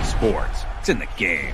Sports, it's in the game.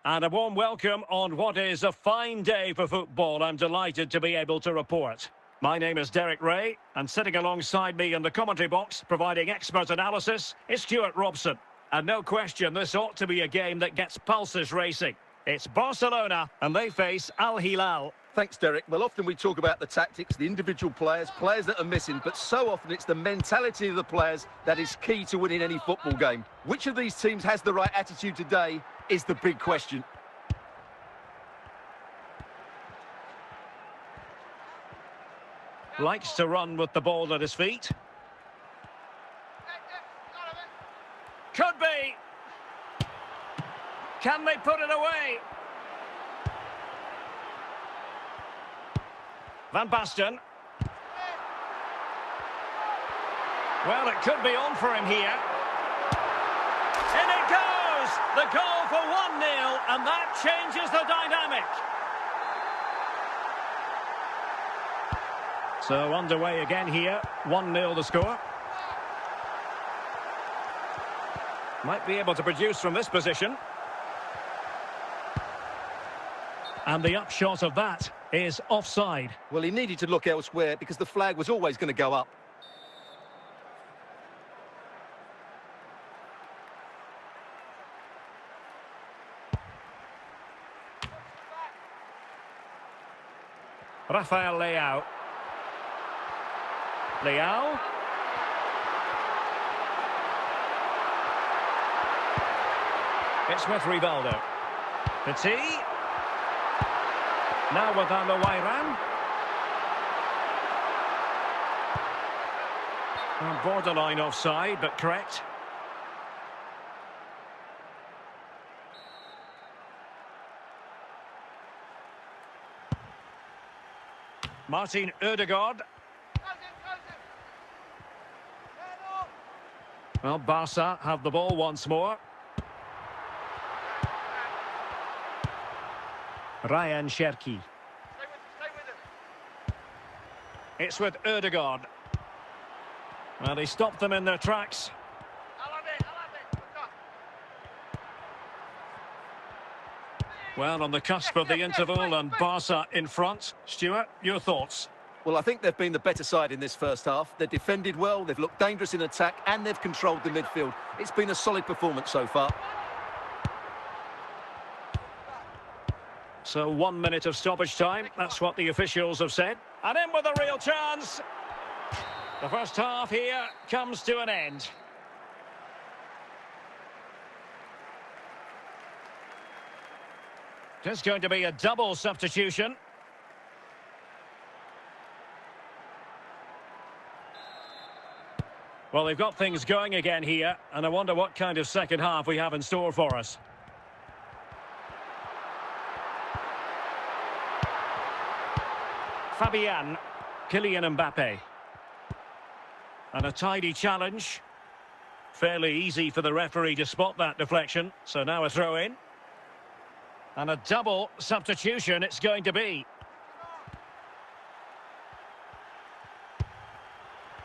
And a warm welcome on what is a fine day for football. I'm delighted to be able to report. My name is Derek Ray, and sitting alongside me in the commentary box, providing expert analysis, is Stuart Robson. And no question, this ought to be a game that gets pulses racing. It's Barcelona, and they face Al Hilal. Thanks, Derek. Well, often we talk about the tactics, the individual players that are missing, but so often it's the mentality of the players that is key to winning any football game. Which of these teams has the right attitude today is the big question. Likes to run with the ball at his feet. Could be. Can they put it away? Van Basten. Well, it could be on for him here. In it goes! The goal for 1-0, and that changes the dynamic. So underway again here. 1-0 the score. Might be able to produce from this position. And the upshot of that is offside. Well, he needed to look elsewhere because the flag was always going to go up. Rafael Leao. Leao. It's with Rivaldo. Petit. Now with Alawairan. Borderline offside, but correct. Martin Ødegaard. Well, Barca have the ball once more. Ryan Cherki. It's with Ødegaard. Well, he stopped them in their tracks. Well, on the cusp of the interval and Barca in front. Stuart, your thoughts? Well, I think they've been the better side in this first half. They've defended well, they've looked dangerous in attack, and they've controlled the midfield. It's been a solid performance so far. So 1 minute of stoppage time. That's what the officials have said. And in with a real chance. The first half here comes to an end. There's going to be a double substitution. Well, they've got things going again here, and I wonder what kind of second half we have in store for us. Fabian, Kylian Mbappe. And a tidy challenge. Fairly easy for the referee to spot that deflection, so now a throw-in. And a double substitution it's going to be.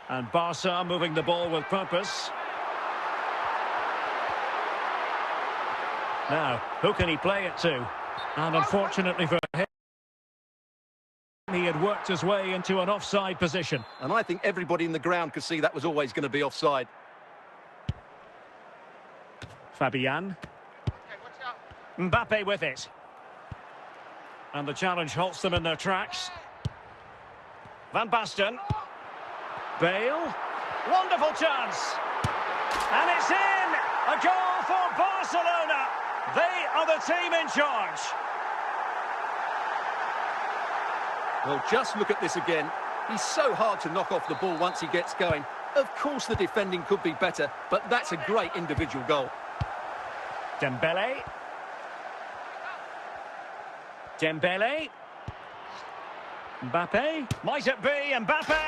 And Barca moving the ball with purpose. Now, who can he play it to? And unfortunately for him... He had worked his way into an offside position. And I think everybody in the ground could see that was always going to be offside. Fabian. Mbappe with it. And the challenge halts them in their tracks. Van Basten. Bale. Wonderful chance. And it's in! A goal for Barcelona. They are the team in charge. Well, just look at this again. He's so hard to knock off the ball once he gets going. Of course the defending could be better, but that's a great individual goal. Dembele. Dembele. Mbappe. Might it be Mbappe?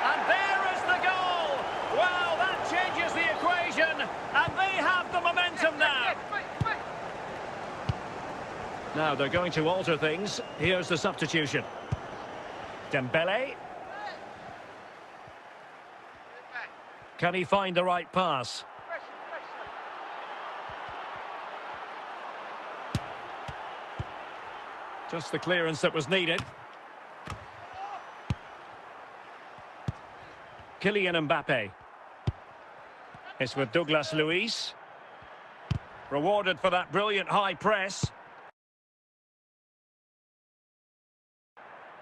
And there is the goal! Wow, that changes the equation, and they have the momentum now. Now they're going to alter things. Here's the substitution. Dembele. Can he find the right pass? Just the clearance that was needed. Kylian Mbappe. It's with Douglas Luiz. Rewarded for that brilliant high press.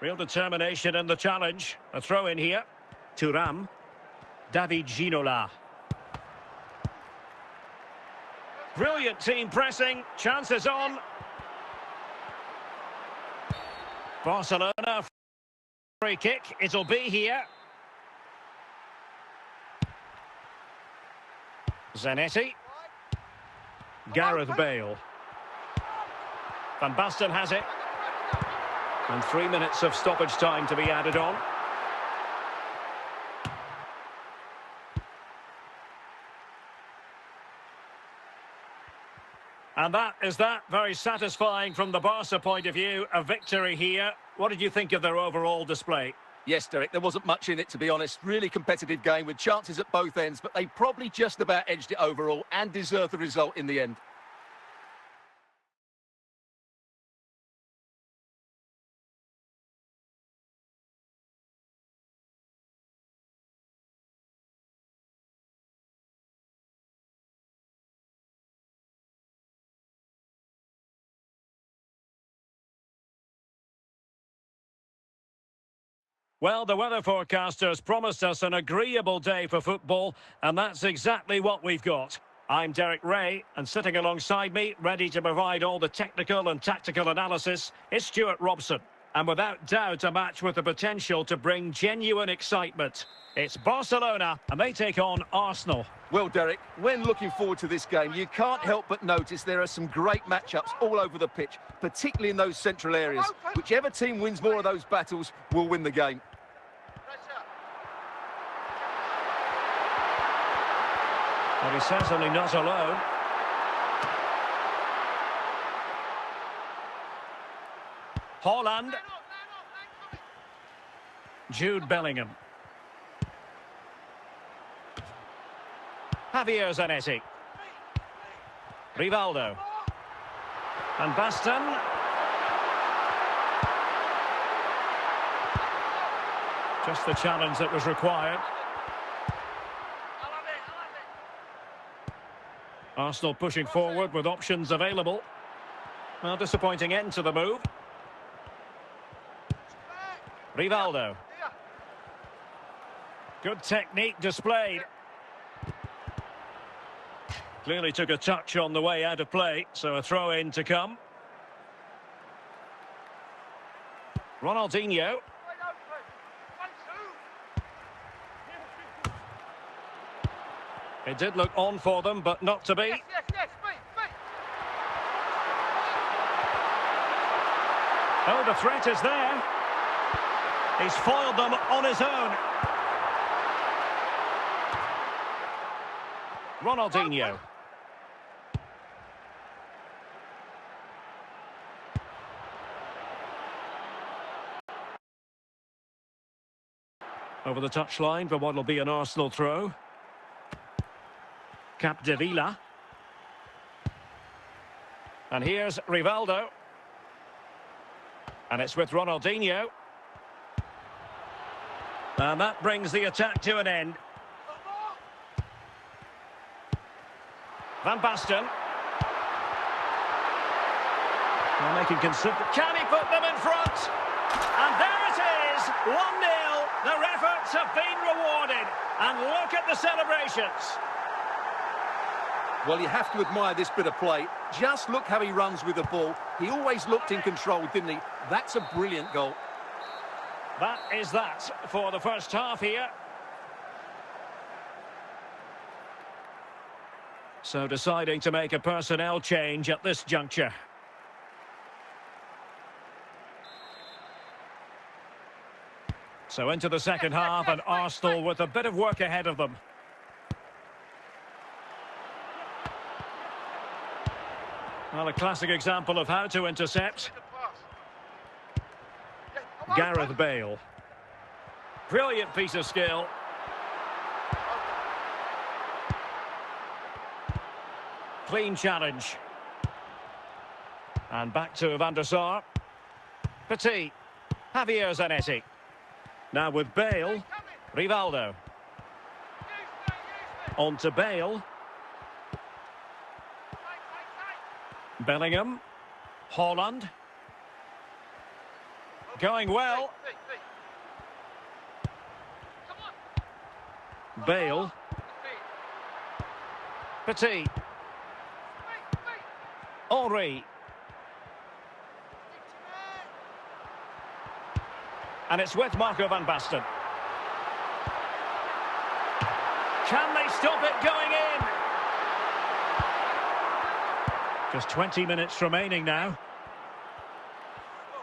Real determination in the challenge. A throw in here. Thuram. David Ginola. Brilliant team pressing. Chances on. Barcelona. Free kick. It'll be here. Zanetti. Gareth Bale. Van Basten has it. And 3 minutes of stoppage time to be added on. And that is that. Very satisfying from the Barca point of view. A victory here. What did you think of their overall display? Yes, Derek, there wasn't much in it, to be honest. Really competitive game with chances at both ends, but they probably just about edged it overall and deserved the result in the end. Well, the weather forecasters promised us an agreeable day for football, and that's exactly what we've got. I'm Derek Ray, and sitting alongside me, ready to provide all the technical and tactical analysis, is Stuart Robson. And without doubt, a match with the potential to bring genuine excitement. It's Barcelona, and they take on Arsenal. Well, Derek, when looking forward to this game, you can't help but notice there are some great matchups all over the pitch, particularly in those central areas. Whichever team wins more of those battles will win the game. Well, he's certainly not alone. Haaland. Jude Bellingham. Javier Zanetti. Rivaldo. And Basten. Just the challenge that was required. Arsenal pushing forward with options available. Well, disappointing end to the move. Rivaldo. Good technique displayed. Clearly took a touch on the way out of play, so a throw-in to come. Ronaldinho. It did look on for them, but not to be. Oh, the threat is there. He's foiled them on his own. Ronaldinho. Over the touchline for what will be an Arsenal throw. Capdevila. And here's Rivaldo. And it's with Ronaldinho. And that brings the attack to an end. Van Basten. Well, they can consider... Can he put them in front? And there it is, 1-0. Their efforts have been rewarded. And look at the celebrations. Well, you have to admire this bit of play. Just look how he runs with the ball. He always looked in control, didn't he? That's a brilliant goal. That is that for the first half here. So deciding to make a personnel change at this juncture. So into the second half, and Arsenal with a bit of work ahead of them. Well, a classic example of how to intercept. Gareth Bale. Brilliant piece of skill. Clean challenge. And back to Van der Sar. Petit. Javier Zanetti. Now with Bale. Rivaldo. On to Bale. Bellingham. Haaland. Going well. Bale. Petit. Henry. And it's with Marco van Basten. Can they stop it going in? Just 20 minutes remaining now.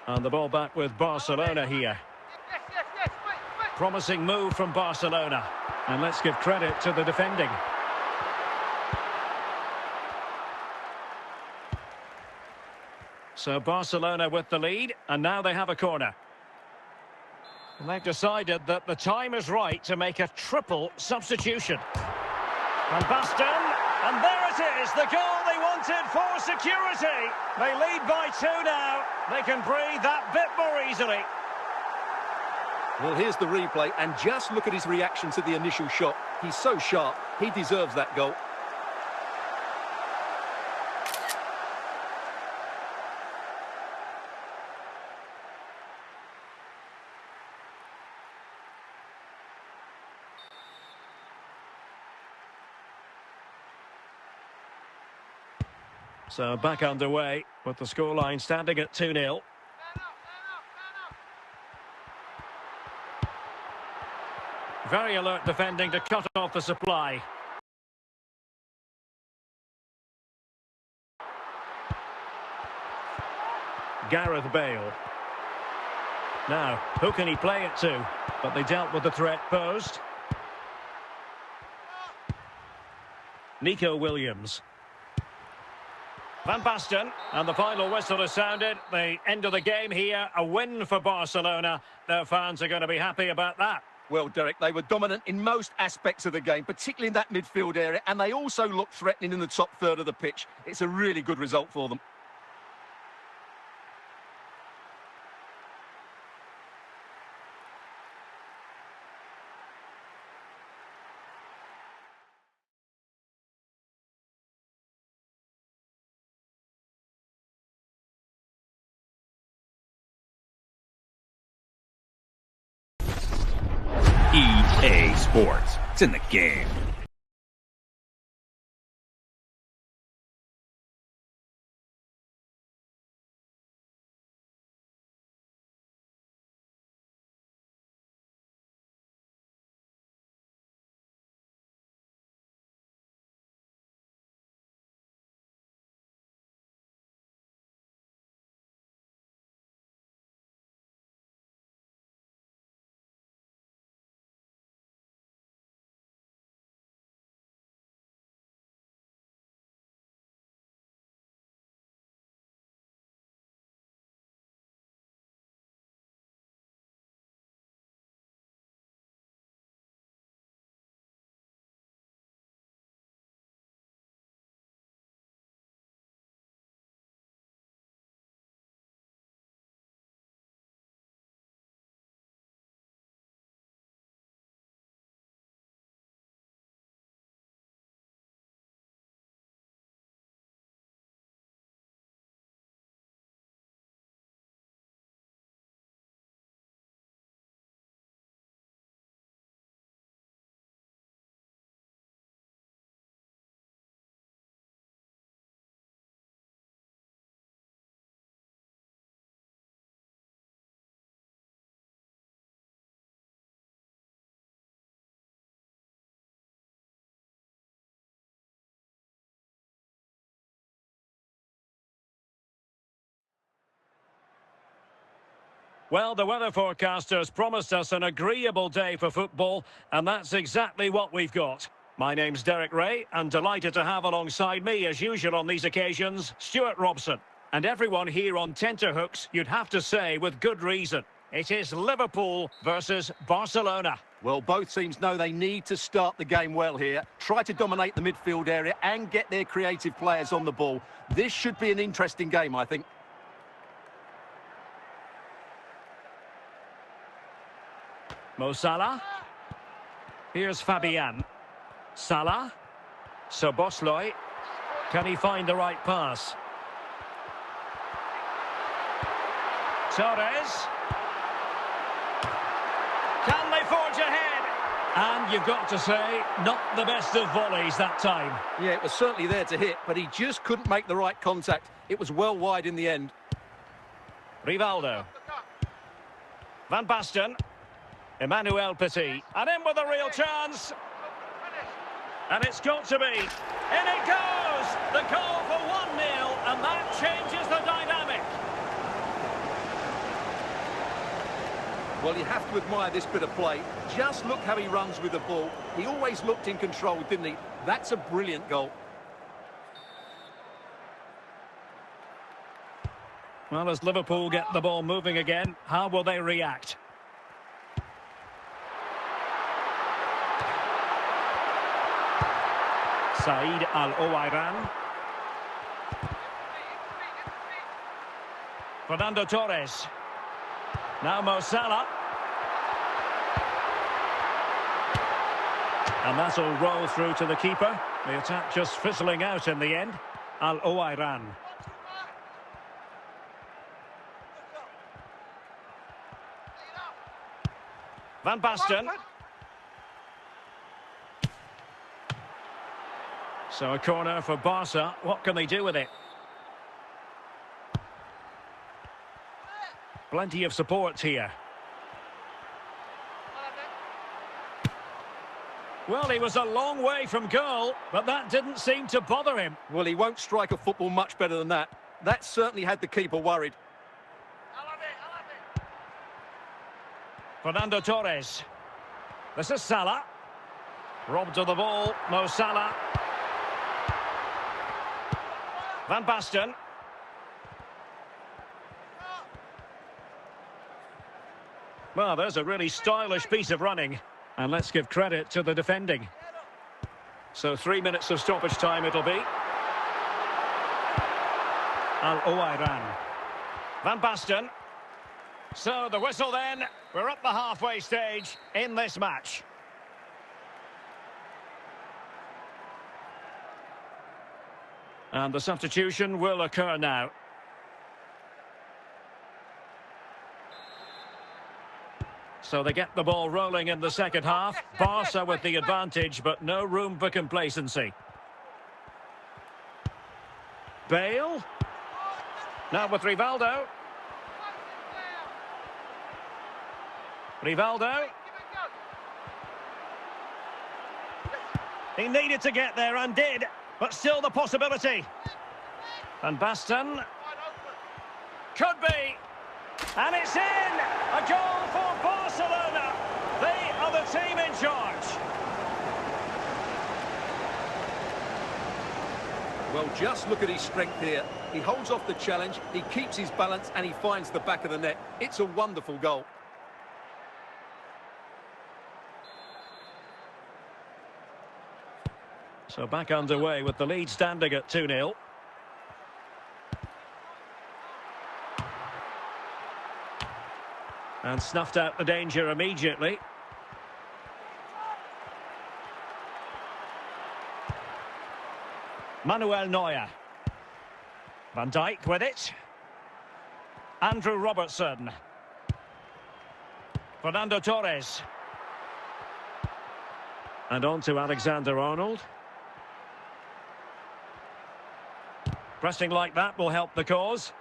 And the ball back with Barcelona here. Promising move from Barcelona. And let's give credit to the defending. So Barcelona with the lead, and now they have a corner. And they've decided that the time is right to make a triple substitution. Van Basten, and there it is, the goal they wanted for security. They lead by 2 now. They can breathe that bit more easily. Well, here's the replay, and just look at his reaction to the initial shot. He's so sharp, he deserves that goal. So back underway with the scoreline standing at 2-0. Very alert defending to cut off the supply. Gareth Bale. Now, who can he play it to? But they dealt with the threat posed. Nico Williams. Van Basten, and the final whistle has sounded. The end of the game here, a win for Barcelona. Their fans are going to be happy about that. Well, Derek, they were dominant in most aspects of the game, particularly in that midfield area, and they also looked threatening in the top third of the pitch. It's a really good result for them. EA Sports. It's in the game. Well, the weather forecasters promised us an agreeable day for football, and that's exactly what we've got. My name's Derek Ray, and delighted to have alongside me, as usual on these occasions, Stuart Robson. And everyone here on tenterhooks, you'd have to say with good reason. It is Liverpool versus Barcelona. Well, both teams know they need to start the game well here. Try to dominate the midfield area and get their creative players on the ball. This should be an interesting game, I think. Mo Salah. Here's Fabian. Salah. Szoboszlai. Can he find the right pass? Torres. Can they forge ahead? And you've got to say, not the best of volleys that time. Yeah, it was certainly there to hit, but he just couldn't make the right contact. It was well wide in the end. Rivaldo. Van Basten. Emmanuel Petit. And in with a real chance. And it's got to be. In it goes! The goal for 1-0, and that changes the dynamic. Well, you have to admire this bit of play. Just look how he runs with the ball. He always looked in control, didn't he? That's a brilliant goal. Well, as Liverpool get the ball moving again, how will they react? Said Al-Owairan. Fernando Torres. Now Mo Salah. And that'll roll through to the keeper. The attack just fizzling out in the end. Al-Owairan. Van Basten. So a corner for Barca. What can they do with it? Plenty of support here. Well, he was a long way from goal, but that didn't seem to bother him. Well, he won't strike a football much better than that. That certainly had the keeper worried. Fernando Torres. This is Salah. Robbed of the ball, Mo Salah. Van Basten. Well, there's a really stylish piece of running. And let's give credit to the defending. So 3 minutes of stoppage time it'll be. Al-Owairan. Van Basten. So the whistle then. We're at the halfway stage in this match. And the substitution will occur now. So they get the ball rolling in the second half. Barca with the advantage, but no room for complacency. Bale. Now with Rivaldo. Rivaldo. He needed to get there and did. But still the possibility. And Basten. Could be. And it's in! A goal for Barcelona. They are the team in charge. Well, just look at his strength here. He holds off the challenge, he keeps his balance, and he finds the back of the net. It's a wonderful goal. So back underway with the lead standing at 2-0. And snuffed out the danger immediately. Manuel Neuer. Van Dijk with it. Andrew Robertson. Fernando Torres. And on to Alexander-Arnold. Pressing like that will help the cause.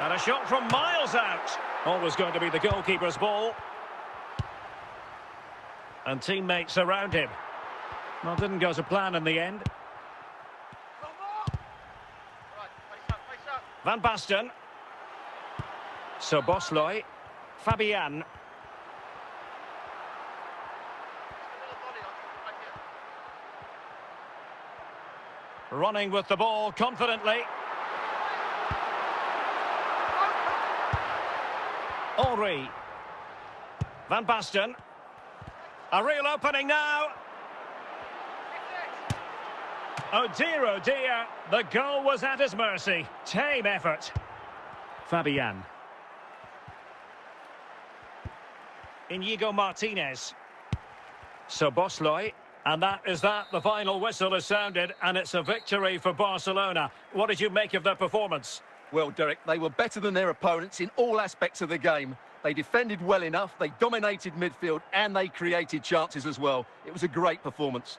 And a shot from miles out. Always going to be the goalkeeper's ball. And teammates around him. Well, didn't go to plan in the end. Van Basten. So Bosloy, Fabian. Running with the ball confidently. Henry. Van Basten. A real opening now. Oh dear, the goal was at his mercy. Tame effort. Fabian. Inigo Martinez. So Bosloy. And that is that. The final whistle is sounded, and it's a victory for Barcelona. What did you make of their performance? Well, Derek, they were better than their opponents in all aspects of the game. They defended well enough, they dominated midfield, and they created chances as well. It was a great performance.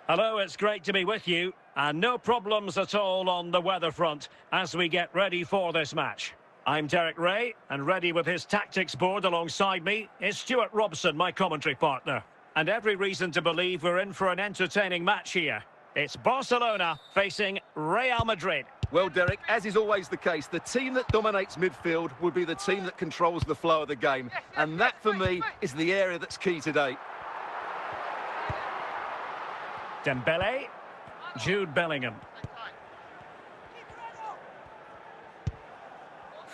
Hello, it's great to be with you. And no problems at all on the weather front as we get ready for this match. I'm Derek Ray, and ready with his tactics board alongside me is Stuart Robson, my commentary partner. And every reason to believe we're in for an entertaining match here. It's Barcelona facing Real Madrid. Well, Derek, as is always the case, the team that dominates midfield will be the team that controls the flow of the game. And that, for me, is the area that's key today. Dembele, Jude Bellingham.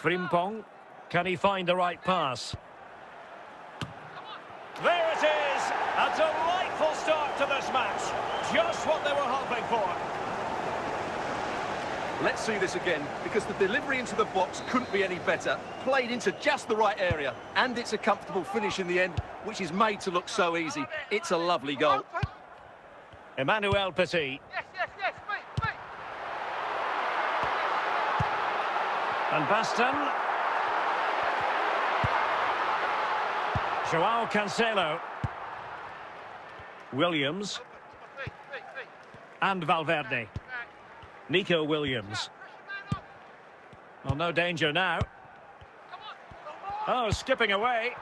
Frimpong, can he find the right pass? There it is! A delightful start to this match. Just what they were hoping for. Let's see this again, because the delivery into the box couldn't be any better. Played into just the right area, and it's a comfortable finish in the end, which is made to look so easy. It's a lovely goal. Emmanuel Petit. Wait. And Basten. Joao Cancelo. Williams. And Valverde. Nico Williams. Well, no danger now. Oh, skipping away.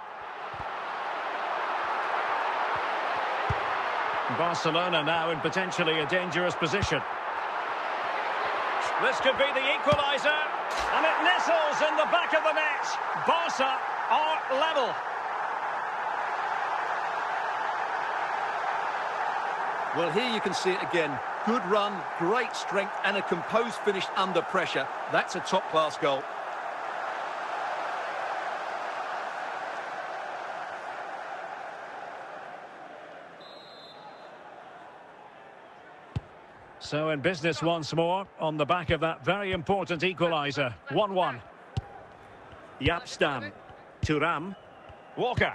Barcelona now in potentially a dangerous position. This could be the equaliser, and it nestles in the back of the net. Barca are level. Well, here you can see it again. Good run, great strength, and a composed finish under pressure. That's a top-class goal. So in business once more, on the back of that very important equaliser. 1-1. Yapstam. Thuram. Walker.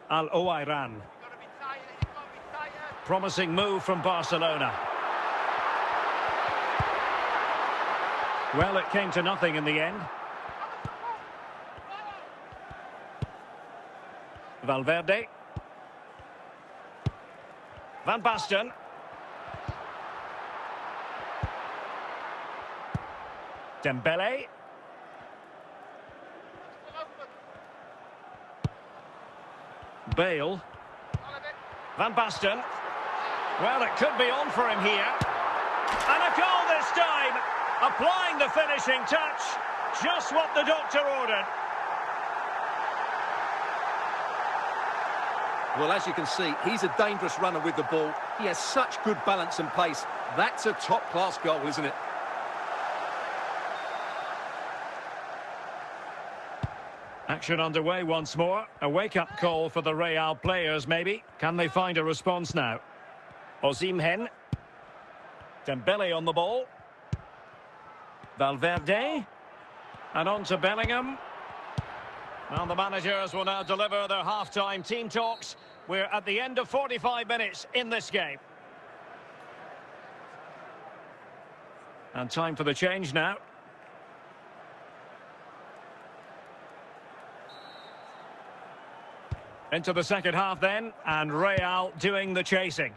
Al-Owairan. Promising move from Barcelona. Well, it came to nothing in the end. Valverde. Van Basten. Dembele. Bale. Van Basten. Well, it could be on for him here. And a goal this time. Applying the finishing touch. Just what the doctor ordered. Well, as you can see, he's a dangerous runner with the ball. He has such good balance and pace. That's a top-class goal, isn't it? Action underway once more. A wake-up call for the Real players, maybe. Can they find a response now? Osimhen. Dembele on the ball. Valverde. And on to Bellingham. Well, the managers will now deliver their half-time team talks. We're at the end of 45 minutes in this game. And time for the change now. Into the second half then, and Real doing the chasing.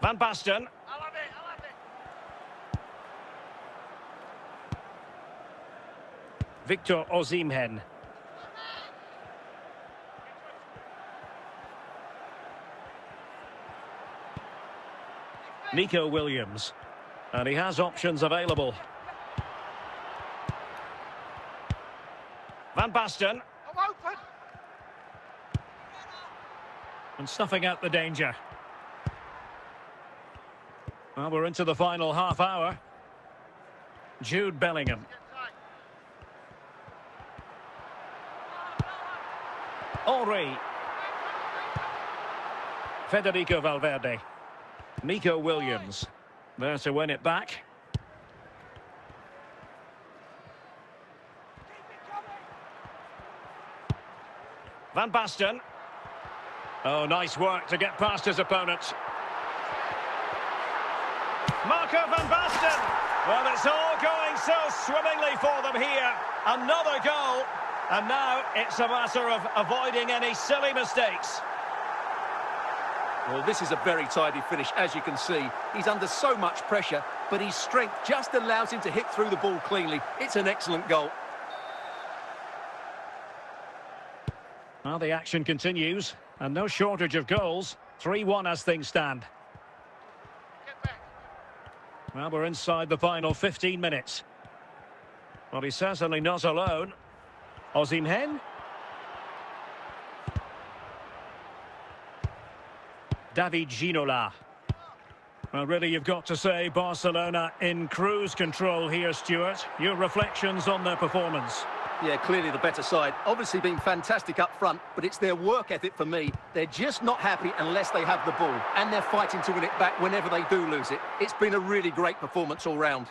Van Basten. Victor Osimhen. Nico Williams. And he has options available. Van Basten. And snuffing out the danger. Well, we're into the final half hour. Jude Bellingham. Henry. Federico Valverde. Nico Williams. There to win it back. Van Basten. Oh, nice work to get past his opponent. Marco van Basten. Well, it's all going so swimmingly for them here. Another goal. And now it's a matter of avoiding any silly mistakes. Well, this is a very tidy finish, as you can see. He's under so much pressure, but his strength just allows him to hit through the ball cleanly. It's an excellent goal. Well, the action continues, and no shortage of goals. 3-1 as things stand. Well, we're inside the final 15 minutes. Well, he's certainly not alone. Osimhen. David Ginola. Well, really, you've got to say Barcelona in cruise control here, Stuart. Your reflections on their performance? Yeah, clearly the better side. Obviously been fantastic up front, but it's their work ethic for me. They're just not happy unless they have the ball, and they're fighting to win it back whenever they do lose it. It's been a really great performance all round.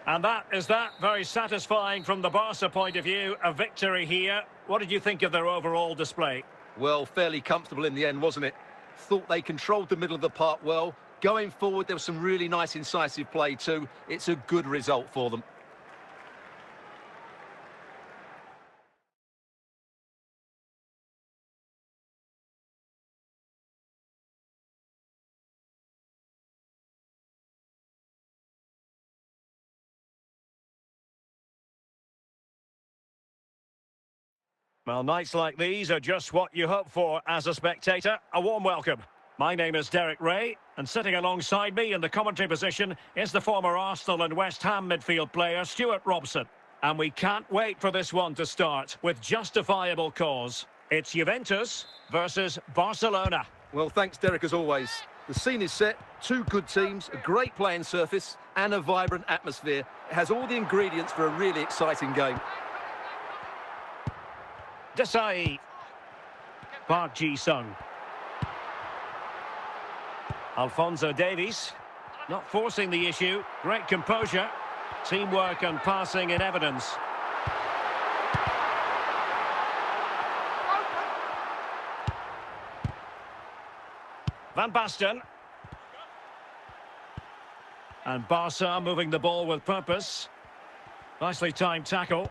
And that is that. Very satisfying from the Barca point of view. A victory here. What did you think of their overall display? Well, fairly comfortable in the end, wasn't it? Thought they controlled the middle of the park well. Going forward, there was some really nice incisive play too. It's a good result for them. Well, nights like these are just what you hope for as a spectator. A warm welcome. My name is Derek Ray, and sitting alongside me in the commentary position is the former Arsenal and West Ham midfield player, Stuart Robson. And we can't wait for this one to start with justifiable cause. It's Juventus versus Barcelona. Well, thanks, Derek, as always. The scene is set, two good teams, a great playing surface, and a vibrant atmosphere. It has all the ingredients for a really exciting game. Desai. Park Ji-sung. Alphonso Davies. Not forcing the issue. Great composure. Teamwork and passing in evidence. Van Basten. And Barca moving the ball with purpose. Nicely timed tackle.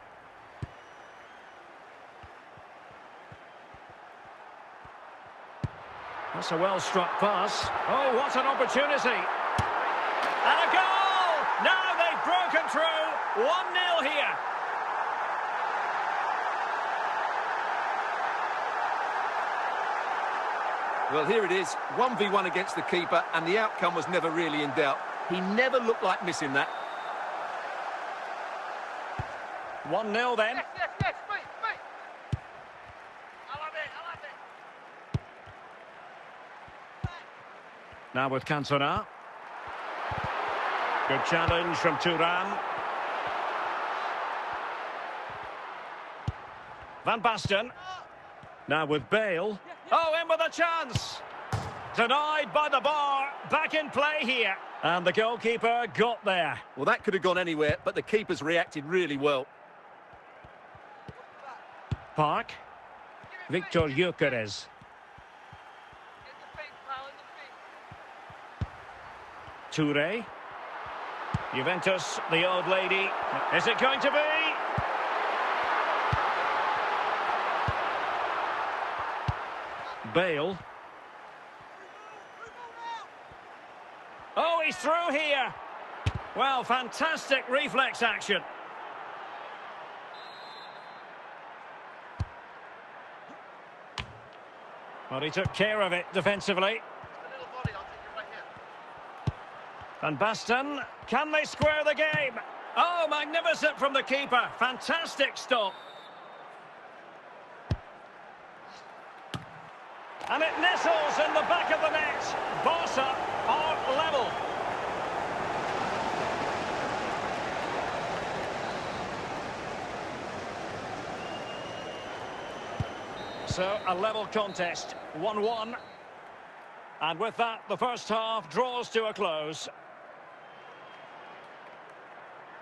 That's a well-struck pass. Oh, what an opportunity. And a goal! Now they've broken through. 1-0 here. Well, here it is, 1v1 against the keeper, and the outcome was never really in doubt. He never looked like missing that. 1-0 then. Yes, mate. I love it. Now with Cantona. Good challenge from Thuram. Van Basten. Now with Bale. Oh, in with a chance. Denied by the bar. Back in play here. And the goalkeeper got there. Well, that could have gone anywhere, but the keeper's reacted really well. Park. Victor Gyökeres. Toure. Juventus, the old lady. Is it going to be? Bale. Oh, he's through here. Well, fantastic reflex action. Well, he took care of it defensively. And Basten, can they square the game? Oh, magnificent from the keeper. Fantastic stop. And it nestles in the back of the net. Barca are level. So, a level contest, 1-1. And with that, the first half draws to a close.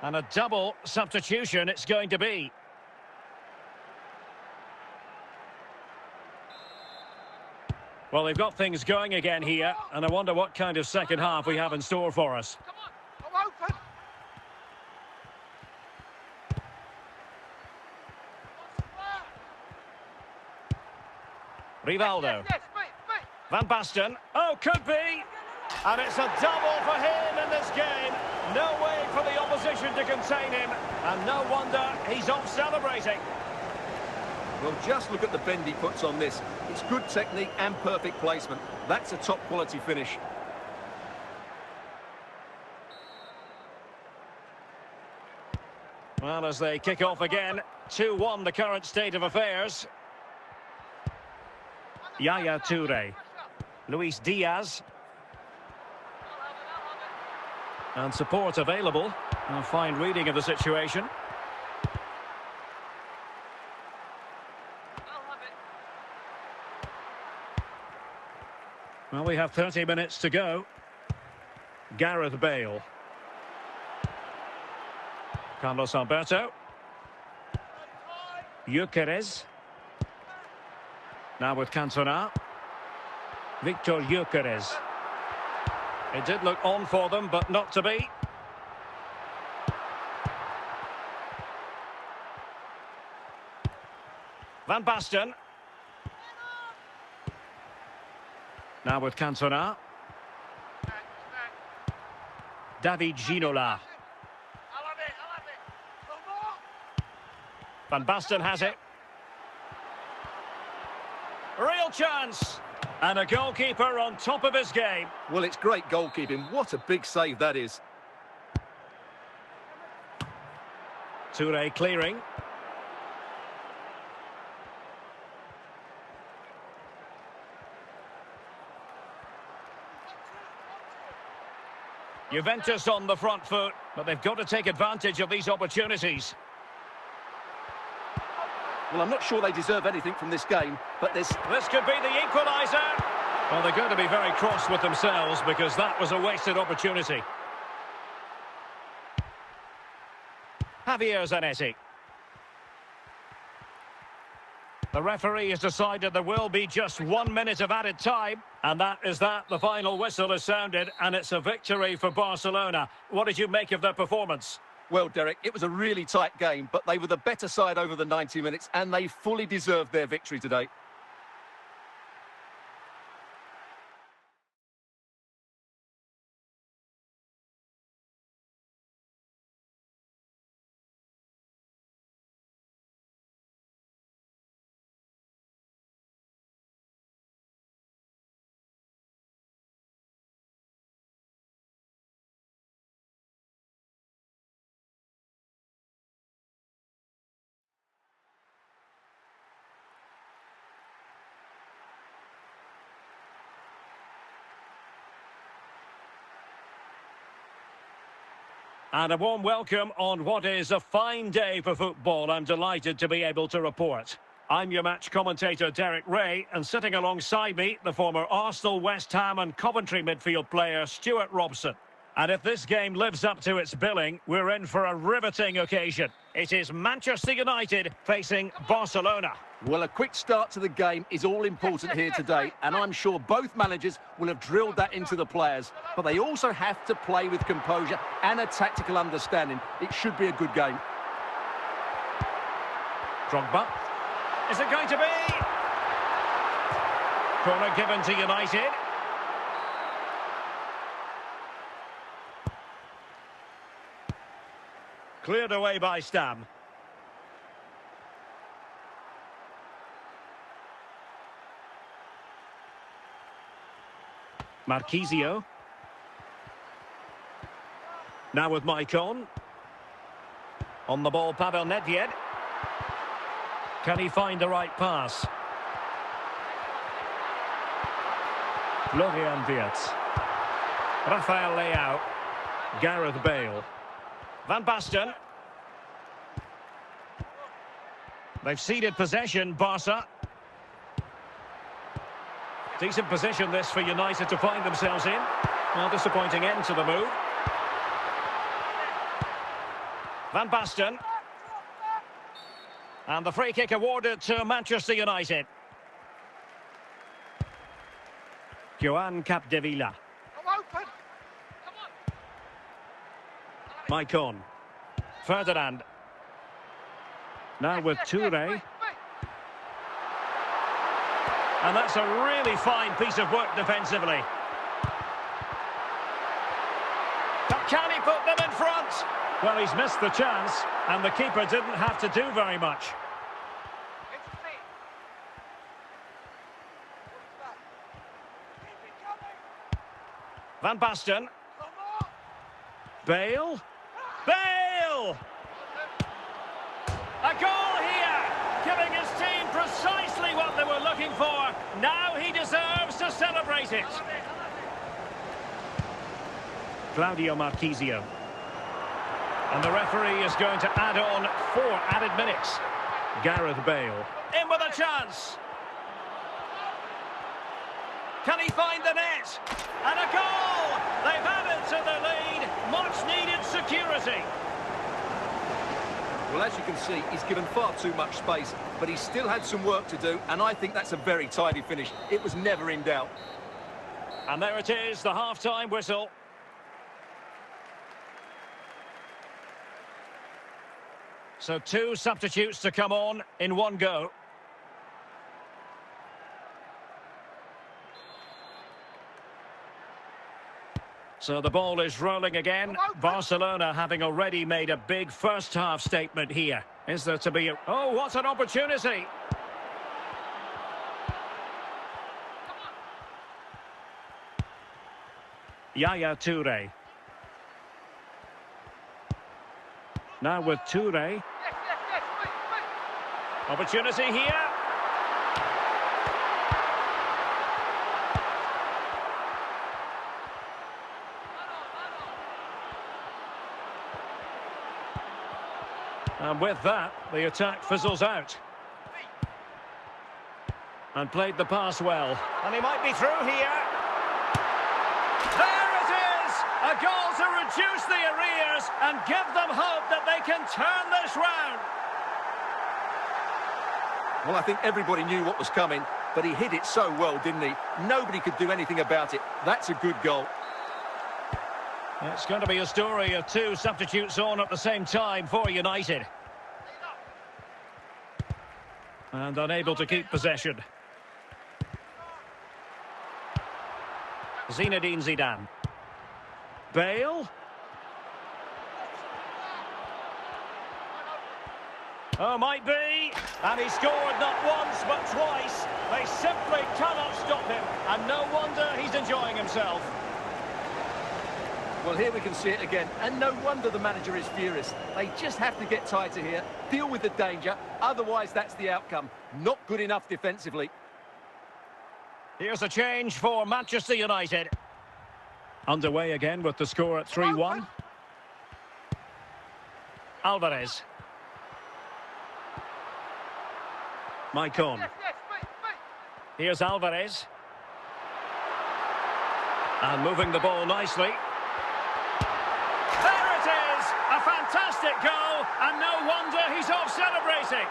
And a double substitution it's going to be. Well, they've got things going again here, and I wonder what kind of second half we have in store for us. Come on, I'm open. Rivaldo. Yes, me. Van Basten. Oh, could be. And it's a double for him in this game. No way for the opposition to contain him. And no wonder he's off celebrating. Well, just look at the bend he puts on this. It's good technique and perfect placement. That's a top-quality finish. Well, as they kick off again, 2-1 the current state of affairs. Yaya Toure. Luis Diaz. And support available. A fine reading of the situation. Well, we have 30 minutes to go. Gareth Bale. Carlos Alberto. Gyökeres. Now with Cantona. Victor Gyökeres. It did look on for them, but not to be. Van Basten. Now with Cantona. David Ginola. Van Basten has it. Real chance. And a goalkeeper on top of his game. Well, it's great goalkeeping. What a big save that is. Toure clearing. Juventus on the front foot, but they've got to take advantage of these opportunities. Well, I'm not sure they deserve anything from this game, but this could be the equaliser. Well, they're going to be very cross with themselves because that was a wasted opportunity. Javier Zanetti. The referee has decided there will be just 1 minute of added time. And that is that. The final whistle is sounded, and it's a victory for Barcelona. What did you make of their performance? Well, Derek, it was a really tight game, but they were the better side over the 90 minutes, and they fully deserved their victory today. And a warm welcome on what is a fine day for football. I'm delighted to be able to report. I'm your match commentator, Derek Ray, and sitting alongside me, the former Arsenal, West Ham and Coventry midfield player, Stuart Robson. And if this game lives up to its billing, we're in for a riveting occasion. It is Manchester United facing Barcelona. Well, a quick start to the game is all important here today, and I'm sure both managers will have drilled that into the players. But they also have to play with composure and a tactical understanding. It should be a good game. Drogba. Is it going to be? Corner given to United. Cleared away by Stam. Marquisio. Now with Maicon. On the ball, Pavel Nedved. Can he find the right pass? Florian Wirtz. Rafael Leao. Gareth Bale. Van Basten. They've ceded possession, Barca. Decent position this for United to find themselves in. Well, disappointing end to the move. Van Basten. And the free kick awarded to Manchester United. Joan Capdevila. Come on. Maicon. Ferdinand. Now with Toure. And that's a really fine piece of work defensively. But can he put them in front? Well, he's missed the chance, and the keeper didn't have to do very much. Van Basten. Bale. Bale! A goal here, giving his team precisely what they were looking for. Now he deserves to celebrate it. Claudio Marquisio. And the referee is going to add on 4 added minutes. Gareth Bale. In with a chance. Can he find the net? And a goal! They've added to the lead. Much needed security. Well, as you can see, he's given far too much space, but he still had some work to do, and I think that's a very tidy finish. It was never in doubt. And there it is, the half-time whistle. So 2 substitutes to come on in one go. So the ball is rolling again. Barcelona having already made a big first-half statement here. Is there to be a... Oh, what an opportunity! Yaya Toure. Now with Toure. Opportunity here. And with that, the attack fizzles out. And played the pass well. And he might be through here. There it is! A goal to reduce the arrears and give them hope that they can turn this round. Well, I think everybody knew what was coming, but he hit it so well, didn't he? Nobody could do anything about it. That's a good goal. It's going to be a story of 2 substitutes on at the same time for United. And unable to keep possession. Zinedine Zidane. Bale. Oh, might be. And he scored not once but twice. They simply cannot stop him. And no wonder he's enjoying himself. Well, here we can see it again, and no wonder the manager is furious. They just have to get tighter here, deal with the danger, otherwise that's the outcome. Not good enough defensively. Here's a change for Manchester United. Underway again with the score at 3-1. Alvarez. Maicon. Here's Alvarez. And moving the ball nicely. Fantastic goal, and no wonder he's off celebrating.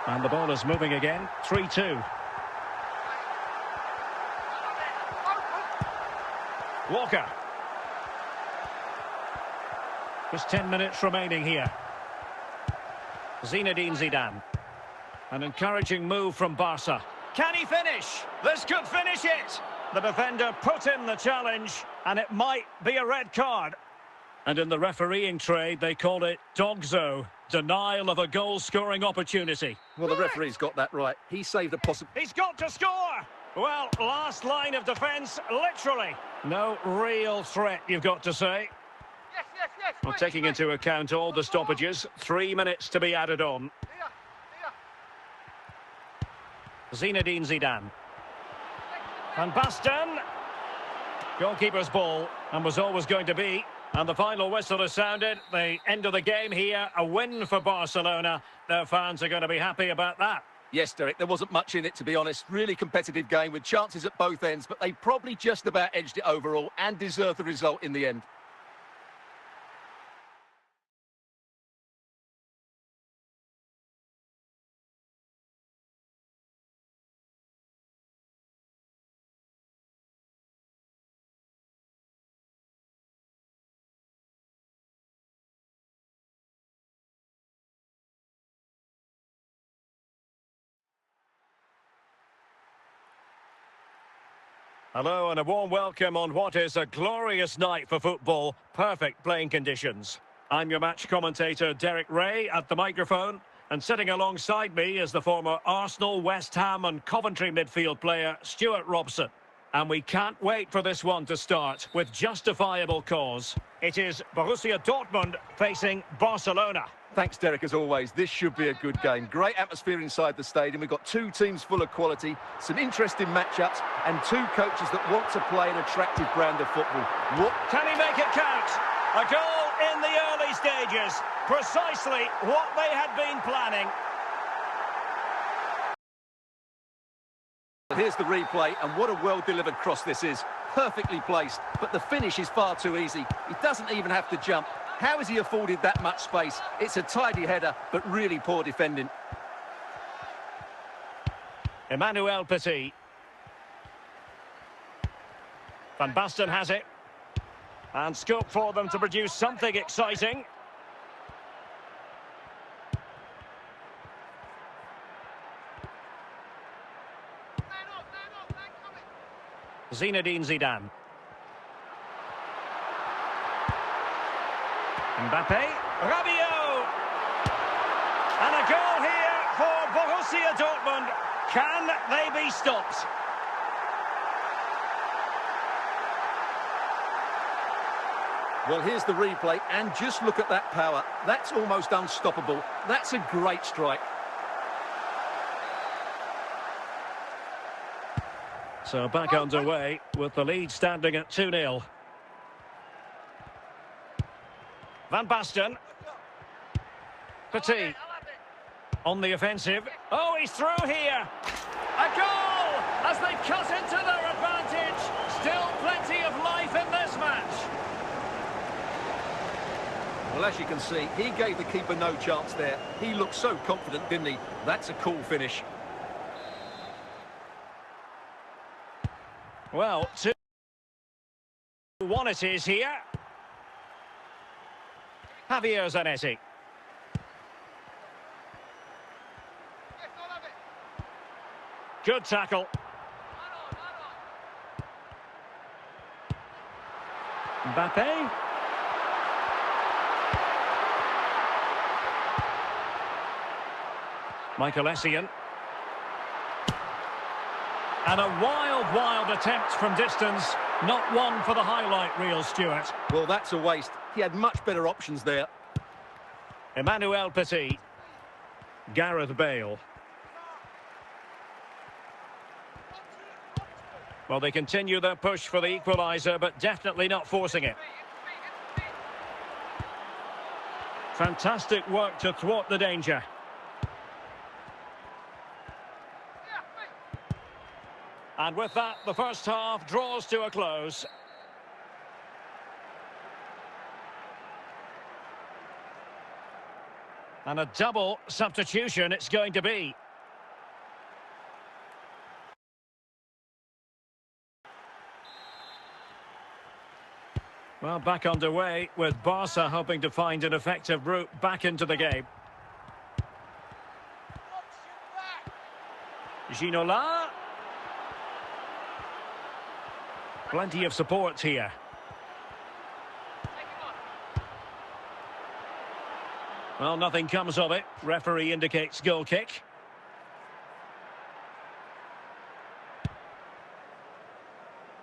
And the ball is moving again, 3-2. Walker. Just 10 minutes remaining here. Zinedine Zidane. An encouraging move from Barca. Can he finish? This could finish it. The defender put in the challenge, and it might be a red card. And in the refereeing trade, they call it dogzo, denial of a goal-scoring opportunity. Well, the referee's got that right. He saved a possible... He's got to score! Well, last line of defence, literally. No real threat, you've got to say. Yes, yes, yes. Well, taking into account all the stoppages, 3 minutes to be added on. Zinedine Zidane. And Basten. Goalkeeper's ball, and was always going to be. And the final whistle has sounded. The end of the game here, a win for Barcelona. Their fans are going to be happy about that. Yes, Derek, there wasn't much in it, to be honest. Really competitive game with chances at both ends, but they probably just about edged it overall and deserved the result in the end. Hello and a warm welcome on what is a glorious night for football. Perfect playing conditions. I'm your match commentator Derek Ray at the microphone, and sitting alongside me is the former Arsenal, West Ham and Coventry midfield player Stuart Robson. And we can't wait for this one to start with justifiable cause. It is Borussia Dortmund facing Barcelona. Thanks, Derek, as always. This should be a good game. Great atmosphere inside the stadium. We've got two teams full of quality, some interesting matchups, and two coaches that want to play an attractive brand of football. What can he make it count? A goal in the early stages. Precisely what they had been planning. Here's the replay, and what a well-delivered cross this is. Perfectly placed, but the finish is far too easy. He doesn't even have to jump. How has he afforded that much space? It's a tidy header, but really poor defending. Emmanuel Petit. Van Basten has it. And scope for them to produce something exciting. Zinedine Zidane. Mbappe, Rabiot, and a goal here for Borussia Dortmund. Can they be stopped? Well, here's the replay, and just look at that power. That's almost unstoppable. That's a great strike. So back underway with the lead standing at 2-0. Van Basten. Petit. On the offensive. Oh, he's through here. A goal as they cut into their advantage. Still plenty of life in this match. Well, as you can see, he gave the keeper no chance there. He looked so confident, didn't he? That's a cool finish. Well, 2-1 it is here. Javier Zanetti. Good tackle. Mbappe. Michael Essien. And a wild attempt from distance. Not one for the highlight reel, Stuart. Well, that's a waste. He had much better options there. Emmanuel Petit. Gareth Bale. Well, they continue their push for the equaliser, but definitely not forcing it. Fantastic work to thwart the danger. And with that, the first half draws to a close. And a double substitution it's going to be. Well, back underway with Barca hoping to find an effective route back into the game. Ginola. Plenty of support here. Well, nothing comes of it. Referee indicates goal kick.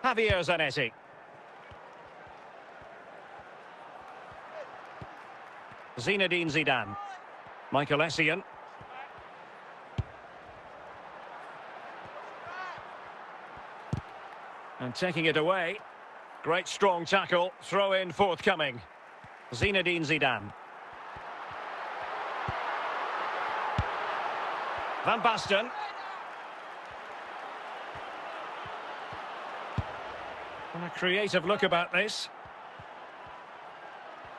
Javier Zanetti. Zinedine Zidane. Michael Essien. And taking it away. Great strong tackle. Throw in forthcoming. Zinedine Zidane. Van Basten. And a creative look about this.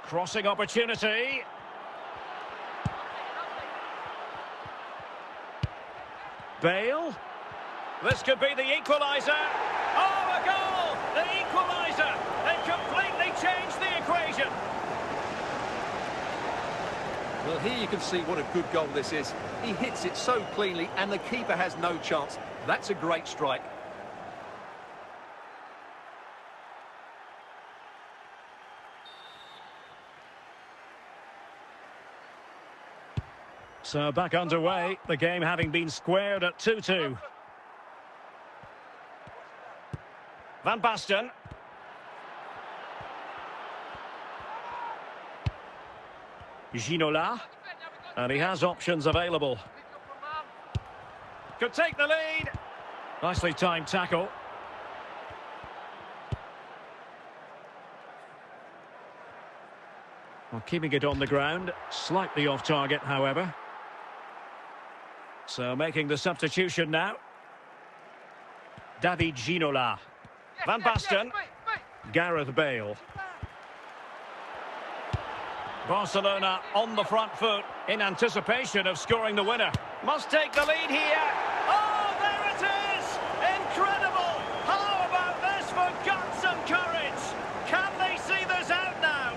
Crossing opportunity. Bale. This could be the equaliser. Oh, a goal! The equaliser! They've completely changed the equation. Well, here you can see what a good goal this is. He hits it so cleanly and the keeper has no chance. That's a great strike. So back underway, the game having been squared at 2-2. Van Basten. Ginola. And he has options available. Could take the lead. Nicely timed tackle. Well, keeping it on the ground. Slightly off target, however. So making the substitution now. David Ginola. Van Basten. Gareth Bale. Barcelona on the front foot in anticipation of scoring the winner. Must take the lead here. Oh, there it is! Incredible! How about this for guts and courage? Can they see this out now?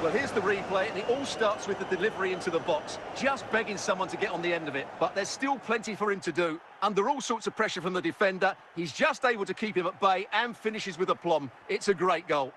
Well, here's the replay, and it all starts with the delivery into the box. Just begging someone to get on the end of it. But there's still plenty for him to do. Under all sorts of pressure from the defender, he's just able to keep him at bay and finishes with aplomb. It's a great goal.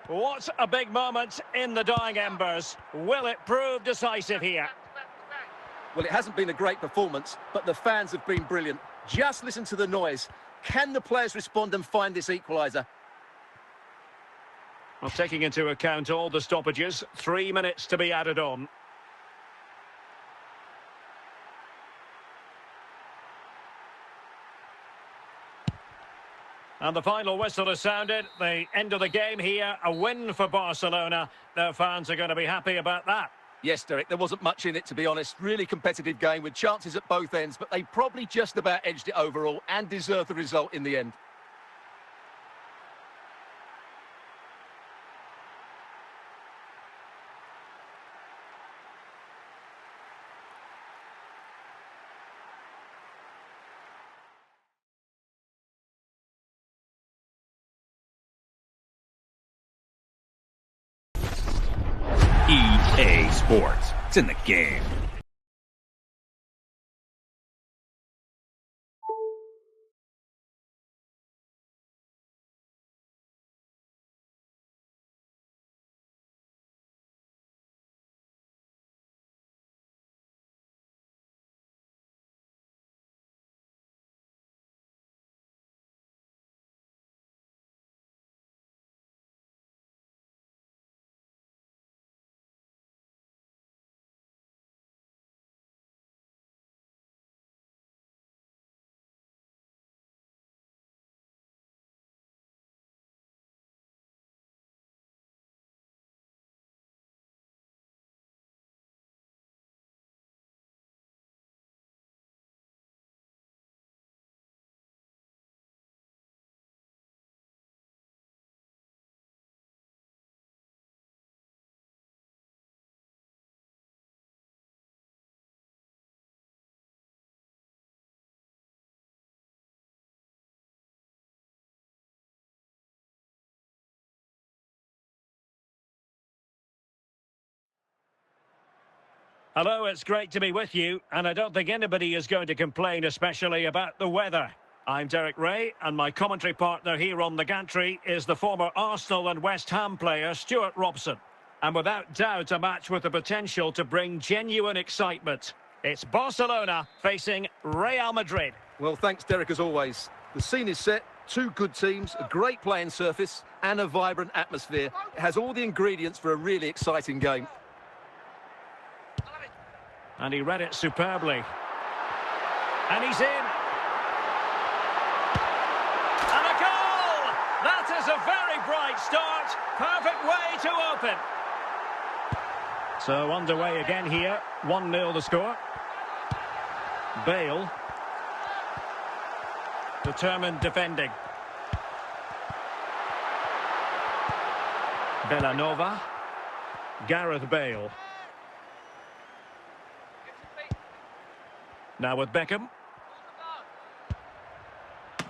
What a big moment in the dying embers. Will it prove decisive here? Well, it hasn't been a great performance, but the fans have been brilliant. Just listen to the noise. Can the players respond and find this equaliser? Well, taking into account all the stoppages, 3 minutes to be added on. And the final whistle has sounded. The end of the game here, a win for Barcelona. Their fans are going to be happy about that. Yes, Derek, there wasn't much in it, to be honest. Really competitive game with chances at both ends, but they probably just about edged it overall and deserved the result in the end. EA Sports. It's in the game. Hello, it's great to be with you, and I don't think anybody is going to complain, especially about the weather. I'm Derek Ray, and my commentary partner here on the gantry is the former Arsenal and West Ham player Stuart Robson. And without doubt, a match with the potential to bring genuine excitement. It's Barcelona facing Real Madrid. Well, thanks, Derek, as always. The scene is set, two good teams, a great playing surface, and a vibrant atmosphere. It has all the ingredients for a really exciting game. And he read it superbly. And he's in. And a goal! That is a very bright start. Perfect way to open. So underway again here. 1-0 the score. Bale. Determined defending. Bellanova. Gareth Bale. Now with Beckham.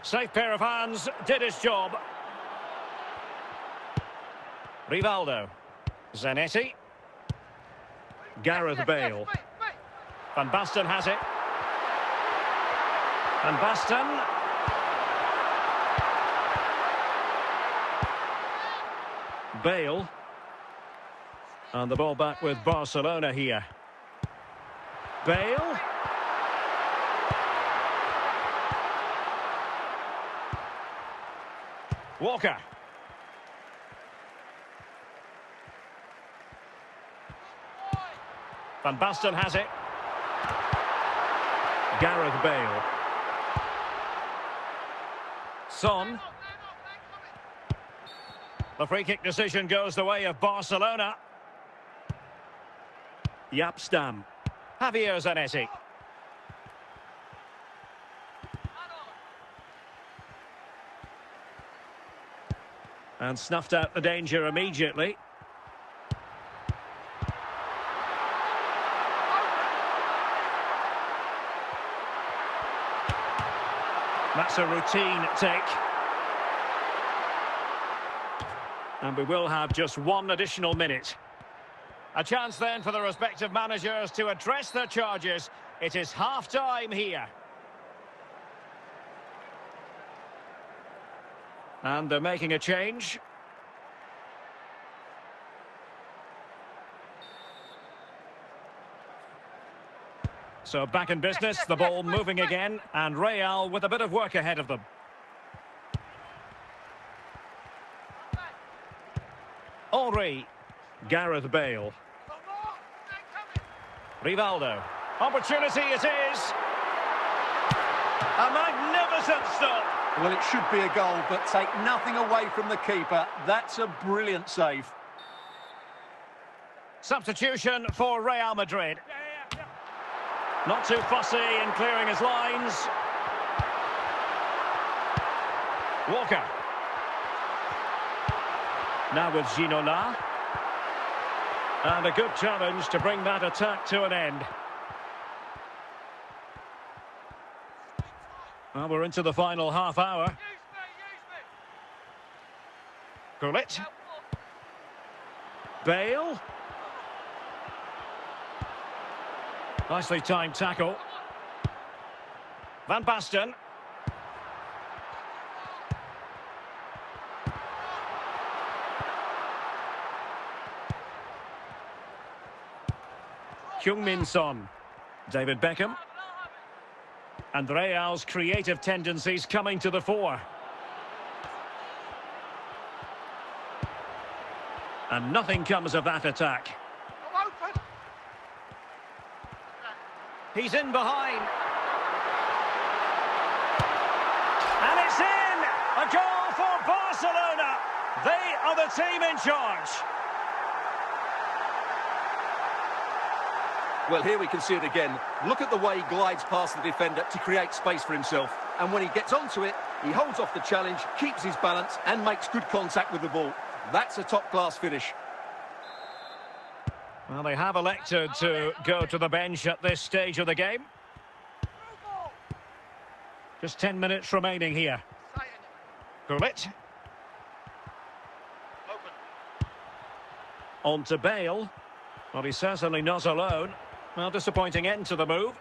Safe pair of hands, did his job. Rivaldo. Zanetti. Gareth Bale. Van Basten has it. Van Basten. Bale. And the ball back with Barcelona here. Bale. Walker. Van Basten has it. Gareth Bale. Son. The free kick decision goes the way of Barcelona. Yapstam. Javier Zanetti. And snuffed out the danger immediately. That's a routine take. And we will have just one additional minute. A chance then for the respective managers to address their charges. It is half-time here. And they're making a change. So back in business, the ball moving again, and Real with a bit of work ahead of them. Henry. Gareth Bale. Rivaldo. Opportunity it is. A magnificent stop. Well, it should be a goal, but take nothing away from the keeper. That's a brilliant save. Substitution for Real Madrid. Not too fussy in clearing his lines. Walker. Now with Ginola. And a good challenge to bring that attack to an end. Well, we're into the final half hour. Gullit. Bale. Nicely timed tackle. Van Basten. Heung-min Son. David Beckham. And Real's creative tendencies coming to the fore. And nothing comes of that attack. He's in behind. And it's in! A goal for Barcelona. They are the team in charge. Well, here we can see it again. Look at the way he glides past the defender to create space for himself. And when he gets onto it, he holds off the challenge, keeps his balance, and makes good contact with the ball. That's a top-class finish. Well, they have elected to go to the bench at this stage of the game. Just 10 minutes remaining here. Gullit. On to Bale. Well, he's certainly not alone. Well, disappointing end to the move.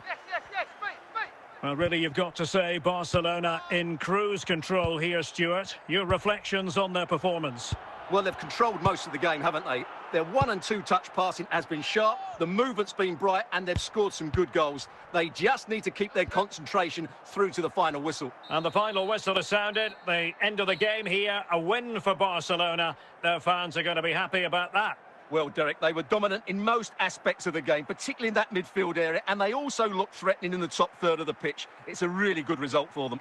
Yes, yes, yes, mate, mate. Well, really, you've got to say Barcelona in cruise control here, Stuart. Your reflections on their performance? Well, they've controlled most of the game, haven't they? Their 1- and 2-touch passing has been sharp, the movement's been bright, and they've scored some good goals. They just need to keep their concentration through to the final whistle. And the final whistle has sounded. The end of the game here, a win for Barcelona. Their fans are going to be happy about that. Well, Derek, they were dominant in most aspects of the game, particularly in that midfield area, and they also looked threatening in the top third of the pitch. It's a really good result for them.